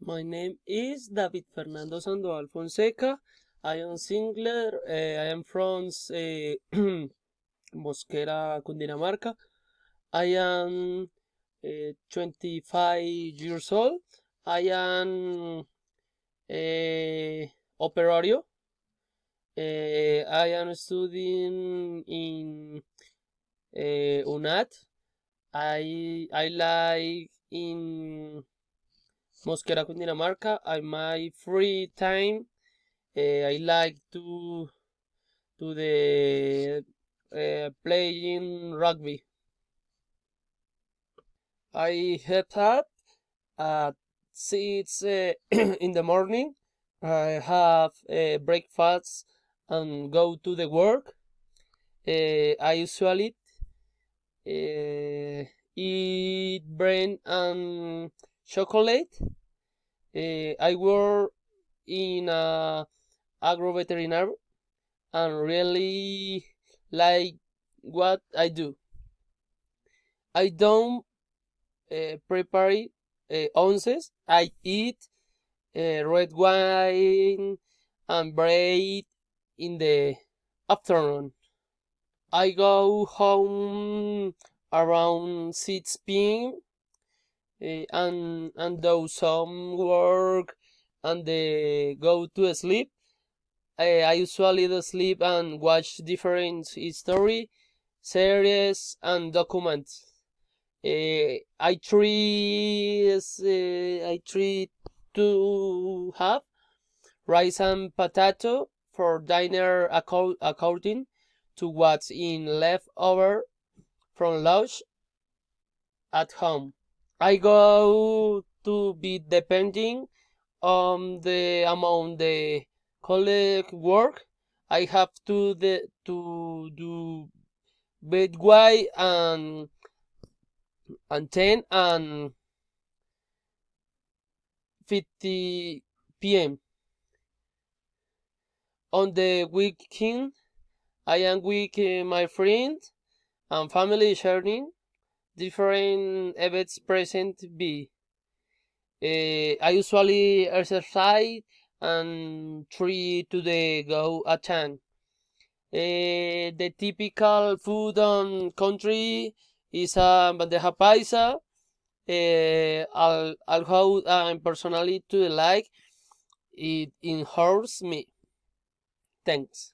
My name is David Fernando Sandoval Fonseca. I am singular. I am from Mosquera, Cundinamarca. I am 25 years old. I am operario. I am studying in UNAT. I like in Mosquera, Cundinamarca. In my free time, I like to the playing rugby. I get up at 6 in the morning. I have breakfast and go to the work. I usually eat bread and chocolate. I work in a agroveterinary and really like what I do. I don't prepare ounces. I eat red wine and bread in the afternoon. I go home around 6 p.m. And do some work and go to sleep. I usually do sleep and watch different history, series, and documents. I try to have rice and potato for dinner according to what's in leftover from lunch at home. I go to be depending on the amount the college work. I have to do bedway and 10 and 50 p.m. On the weekend, I am with my friends and family sharing different events present be. I usually exercise and try to the go a time. The typical food on country is a bandeja paisa. Although I'm personally to like it, enhance me. Thanks.